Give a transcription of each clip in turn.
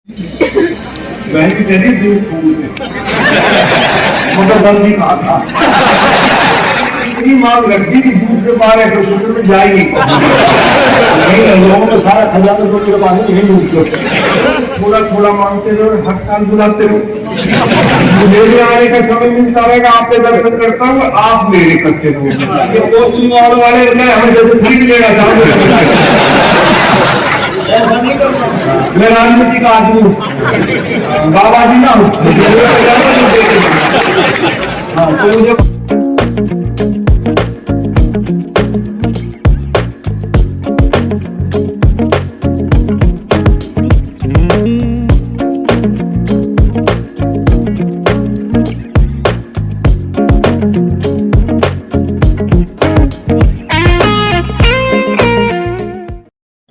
मतलब बंदी कहा था इतनी मांग लगती कि दूसरे बार है तो में जाएगी नहीं, लोगों में सारा खजाना तो मेरे पास नहीं लूट लो, थोड़ा थोड़ा मांगते रहो, हर साल बुलाते रहो, मेरे आने का समय मिलता रहेगा, आपके दर्शन करता हूँ, आप मेरे करते रहो। वाले हमें जैसे खरीद लेना चाहूँ, मैं राजनीति का आदमी हूँ, बाबा जी ना हूँ। हाँ तो मुझे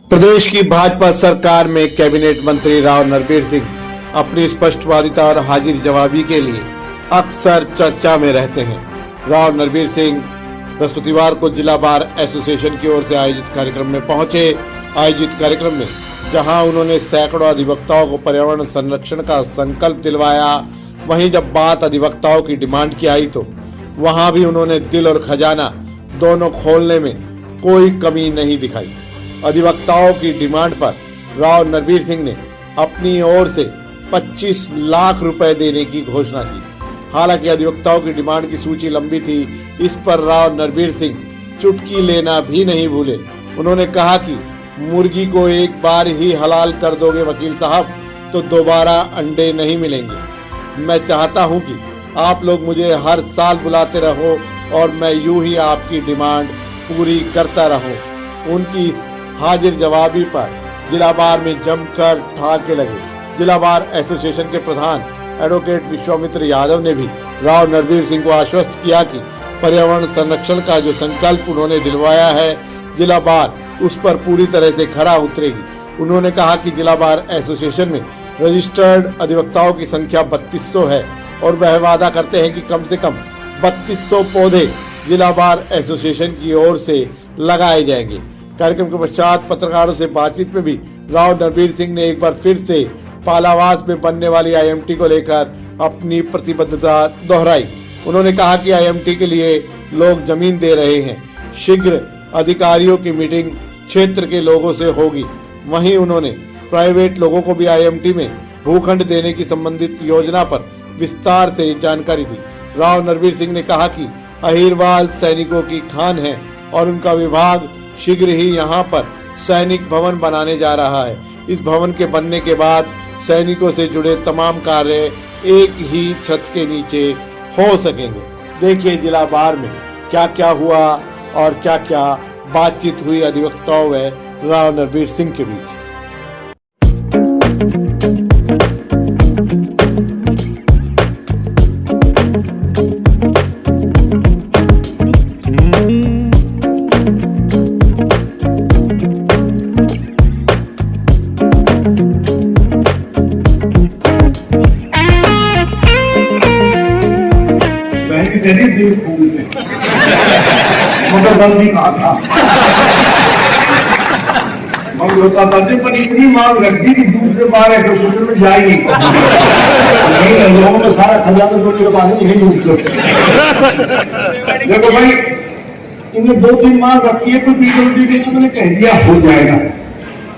प्रदेश की भाजपा सरकार में कैबिनेट मंत्री राव नरबीर सिंह अपनी स्पष्टवादिता और हाजिर जवाबी के लिए अक्सर चर्चा में रहते हैं। राव नरबीर सिंह बृहस्पतिवार को जिला बार एसोसिएशन की ओर से आयोजित कार्यक्रम में पहुंचे। आयोजित कार्यक्रम में जहां उन्होंने सैकड़ों अधिवक्ताओं को पर्यावरण संरक्षण का संकल्प दिलवाया, वहीं जब बात अधिवक्ताओं की डिमांड की आई तो वहां भी उन्होंने दिल और खजाना दोनों खोलने में कोई कमी नहीं दिखाई। अधिवक्ताओं की डिमांड पर राव नरबीर सिंह ने अपनी ओर से 25 लाख रुपए देने की घोषणा की। हालांकि अधिवक्ताओं की डिमांड की सूची लंबी थी, इस पर राव नरबीर सिंह चुटकी लेना भी नहीं भूले। उन्होंने कहा कि मुर्गी को एक बार ही हलाल कर दोगे वकील साहब तो दोबारा अंडे नहीं मिलेंगे। मैं चाहता हूं कि आप लोग मुझे हर साल बुलाते रहो और मैं यूं ही आपकी डिमांड पूरी करता रहूं। उनकी इस हाजिर जवाबी पर जिला बार में जमकर ठहाके लगे। जिला बार एसोसिएशन के प्रधान एडवोकेट विश्वामित्र यादव ने भी राव नरबीर सिंह को आश्वस्त किया कि पर्यावरण संरक्षण का जो संकल्प उन्होंने दिलवाया है, जिला बार उस पर पूरी तरह से खरा उतरेगी। उन्होंने कहा कि जिला बार एसोसिएशन में रजिस्टर्ड अधिवक्ताओं की संख्या 3200 है और वह वादा करते हैं कि कम से कम 3200 पौधे जिला बार एसोसिएशन की ओर से लगाए जाएंगे। कार्यक्रम के पश्चात पत्रकारों से बातचीत में भी राव नरबीर सिंह ने एक बार फिर से पालावास में बनने वाली आईएमटी को लेकर अपनी प्रतिबद्धता दोहराई। उन्होंने कहा कि आईएमटी के लिए लोग जमीन दे रहे हैं, शीघ्र अधिकारियों की मीटिंग क्षेत्र के लोगों से होगी। वहीं उन्होंने प्राइवेट लोगों को भी आईएमटी में भूखंड देने की संबंधित योजना पर विस्तार से जानकारी दी। राव नरबीर सिंह ने कहा कि अहिरवाल सैनिकों की खान है और उनका विभाग शीघ्र ही यहां पर सैनिक भवन बनाने जा रहा है। इस भवन के बनने के बाद सैनिकों से जुड़े तमाम कार्य एक ही छत के नीचे हो सकेंगे। देखिए जिला बार में क्या क्या हुआ और क्या क्या बातचीत हुई अधिवक्ताओं व राव नरबीर सिंह के बीच। मतलब बंदी कहा था पर इतनी मांग लगती कि दूसरे बार है तो में जाएगी नहीं, लोगों में सारा खजाना तो मेरे पास नहीं लूट लो। देखो भाई, इन्हें 2-3 मांग रखी है, कोई पीडब्ल्यूडी के मैंने कह दिया हो जाएगा।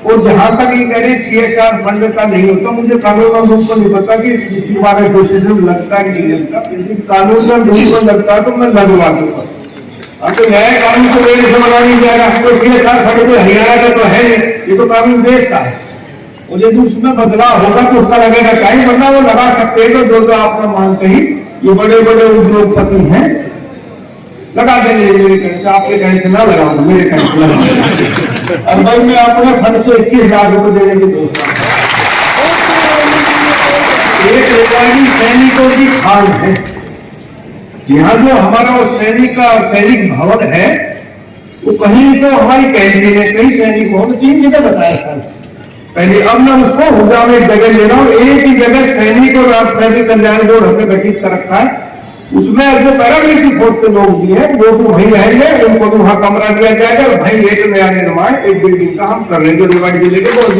और जहां तक ये कह रहे CSR फंड का नहीं होता, मुझे कानून और रूप पर नहीं पता कि डिस्ट्रिक्ट बार एसोसिएशन लगता है कि नहीं लगता। कानून और रूप पर लगता है तो मैं लगवा दूंगा। अब तो नया कानून तो मेरे से बना नहीं जाएगा, तो CSR फंड तो हरियाणा का तो है, ये तो कानून देश का है। और यदि उसमें बदलाव होगा तो उसका लगेगा टाइम, वरना वो लगा सकते हैं। तो जो आपने मानते ही ये बड़े बड़े उद्योगपति हैं, लगा देंगे मेरे कहने से, आपके कहने से ना लगाऊंगा, मेरे कहने से लगा। और भाई मैं अपने फंड से 21,000 रुपए देने की दोस्त एक रेवाड़ी सैनिकों की खान है। यहाँ जो हमारा वो सैनिक भवन है, वो कहीं तो हमारी कैंटीन है, कई सैनिक भवन 3 जगह बताया सर पहले। अब मैं उसको हुआ में एक जगह ले रहा हूँ, एक ही जगह सैनिक और सैनिक कल्याण बोर्ड हमने गठित कर रखा है। उसमें जो पैरामिलिट्री फोर्स के लोग भी हैं वो तो वहीं रहेंगे, उनको तो वहां कमरा दिया जाएगा। और भाई एक नया निर्माण एक बिल्डिंग का हम कर रहे हैं जो रेवाड़ी जिले के बहुत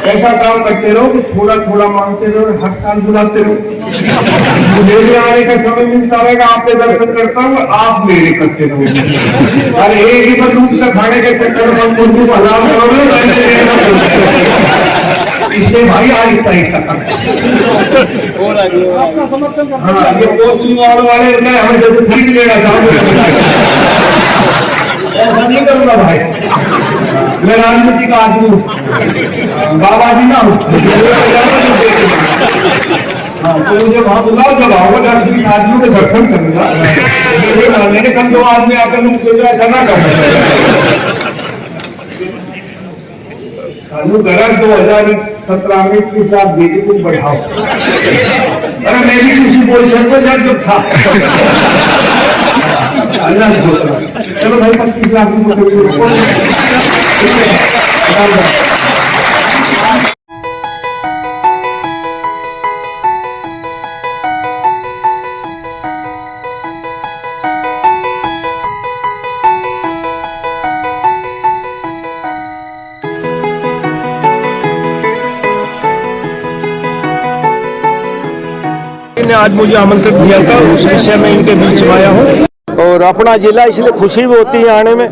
ऐसा काम करते रहो कि थोड़ा थोड़ा मांगते रहो, हर साल बुलाते रहो। मुझे भी आने का समय मिलता रहेगा, आपके दर्शन करता हूँ, आप मेरे करते रहो। अरे एक ही बंदूक से खाने के चक्कर में बंदूक हलाल करोगे, इसलिए भाई आज इतना ही करना। हाँ, ये पोस्टिंग वाले हमें जैसे खरीद लेना चाहूंगा, ऐसा नहीं करूंगा भाई। मैं राजनीति का आदमी हूँ, बाबा जी ना हूँ। हाँ, तो मुझे वहां बुलाओ, जब आओगे राजनीति आदमी के दर्शन करूंगा। मेरे कम दो आदमी आकर मुझे ऐसा ना करना। चालू करा 2017 में कुछ आप देखे कुछ बढ़ाओ। अरे मैं भी किसी पोजिशन पर जब था। चलो भाई 25 लाख ने आज मुझे आमंत्रित किया था, उस विषय में इनके बीच में आया हूँ। और अपना जिला इसलिए खुशी भी होती है आने में।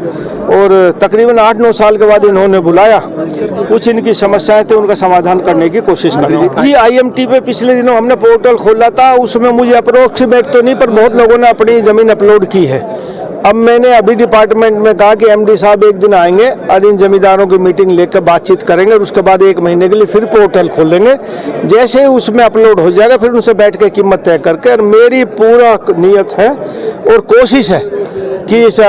और तकरीबन 8-9 साल के बाद इन्होंने बुलाया, कुछ इनकी समस्याएं थी उनका समाधान करने की कोशिश करेंगे। ये IMT पे पिछले दिनों हमने पोर्टल खोला था, उसमें मुझे अप्रोक्सीमेट तो नहीं पर बहुत लोगों ने अपनी जमीन अपलोड की है। अब मैंने अभी डिपार्टमेंट में कहा कि MD साहब एक दिन आएंगे और इन जमींदारों की मीटिंग लेकर बातचीत करेंगे और उसके बाद 1 महीने के लिए फिर पोर्टल खोलेंगे। जैसे ही उसमें अपलोड हो जाएगा फिर उनसे बैठ के कीमत तय करके, और मेरी पूरा नियत है और कोशिश है कि इस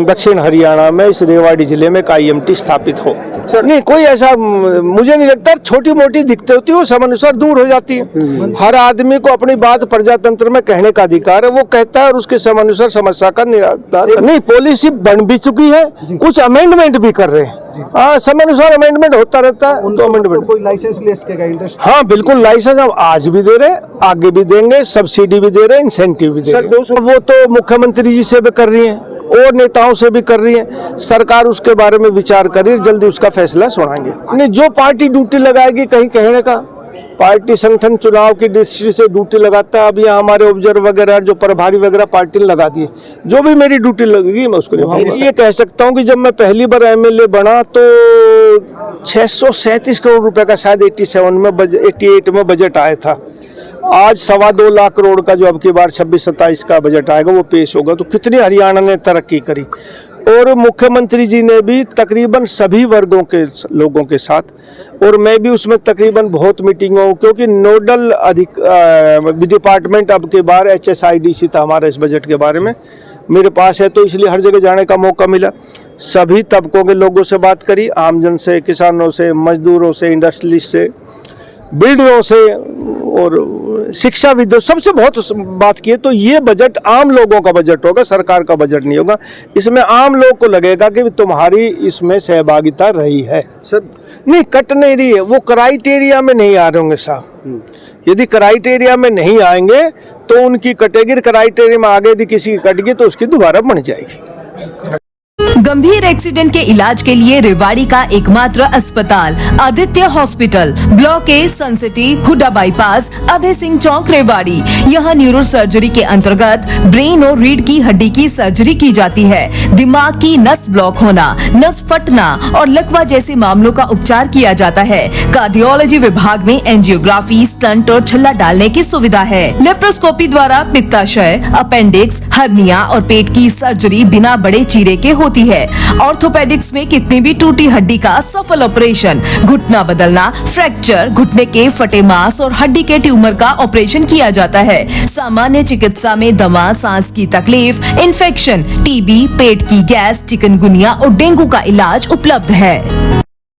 दक्षिण हरियाणा में इस रेवाड़ी जिले में IMT स्थापित हो। नहीं कोई ऐसा मुझे नहीं लगता, छोटी मोटी दिक्कतें होती है वो समयानुसार दूर हो जाती है। हर आदमी को अपनी बात प्रजातंत्र में कहने का अधिकार है, वो कहता है और उसके समयानुसार समस्या का निराकरण। नहीं, पॉलिसी बन भी चुकी है, कुछ अमेंडमेंट भी कर रहे हैं। हाँ, समयानुसार अमेंडमेंट होता रहता है। तो अमेंडमेंट कोई लाइसेंस ले सकेगा इंडस्ट्री? हाँ बिल्कुल, लाइसेंस हम आज भी दे रहे हैं, आगे भी देंगे, सब्सिडी भी दे रहे हैं, इंसेंटिव भी दे रहे हैं। वो तो मुख्यमंत्री जी से भी कर रही है और नेताओं से भी कर रही है। सरकार उसके बारे में विचार करी, जल्दी उसका फैसला सुनाएंगे। नहीं, जो पार्टी ड्यूटी लगाएगी, कहीं कहने का पार्टी संगठन चुनाव की दृष्टि से ड्यूटी लगाता है। अब यहाँ हमारे ऑब्जर्वर वगैरह जो प्रभारी वगैरह पार्टी ने लगा दिए, जो भी मेरी ड्यूटी लगेगी मैं उसको निभाऊंगा। ये कह सकता हूँ कि जब मैं पहली बार MLA बना तो 637 करोड़ रुपए का शायद 88 में बजट आया था। आज 2.25 लाख करोड़ का जो अब की बार 26-27 का बजट आएगा वो पेश होगा। तो कितनी हरियाणा ने तरक्की करी। और मुख्यमंत्री जी ने भी तकरीबन सभी वर्गों के लोगों के साथ, और मैं भी उसमें तकरीबन बहुत मीटिंगों, क्योंकि नोडल डिपार्टमेंट अब के बार HSIDC था हमारा इस बजट के बारे में मेरे पास है, तो इसलिए हर जगह जाने का मौका मिला। सभी तबकों के लोगों से बात करी, आमजन से, किसानों से, मजदूरों से, इंडस्ट्रियलिस्ट से, बिल्डरों से और शिक्षाविदों, सबसे बहुत बात की है। तो ये बजट आम लोगों का बजट होगा, सरकार का बजट नहीं होगा। इसमें आम लोग को लगेगा कि तुम्हारी इसमें सहभागिता रही है। सर नहीं, कट नहीं रही है, वो क्राइटेरिया में नहीं आ रहे होंगे साहब। यदि क्राइटेरिया में नहीं आएंगे तो उनकी कटेगी, क्राइटेरिया में आगे यदि किसी की कटेगी तो उसकी दोबारा बन जाएगी। गंभीर एक्सीडेंट के इलाज के लिए रेवाड़ी का एकमात्र अस्पताल Aditya hospital, block A, Sun City, HUDA bypass, Abhay Singh Chowk, Rewari. यहाँ न्यूरो सर्जरी के अंतर्गत ब्रेन और रीढ़ की हड्डी की सर्जरी की जाती है। दिमाग की नस ब्लॉक होना, नस फटना और लकवा जैसे मामलों का उपचार किया जाता है। कार्डियोलॉजी विभाग में एंजियोग्राफी, स्टंट और छल्ला डालने की सुविधा है। लेप्रोस्कोपी द्वारा पित्ताशय, अपेंडिक्स, हर्निया और पेट की सर्जरी बिना बड़े चीरे के होती है। ऑर्थोपेडिक्स में कितनी भी टूटी हड्डी का सफल ऑपरेशन, घुटना बदलना, फ्रैक्चर, घुटने के फटे मांस और हड्डी के ट्यूमर का ऑपरेशन किया जाता है। सामान्य चिकित्सा में दमा, सांस की तकलीफ, इन्फेक्शन, TB, पेट की गैस, चिकनगुनिया और डेंगू का इलाज उपलब्ध है।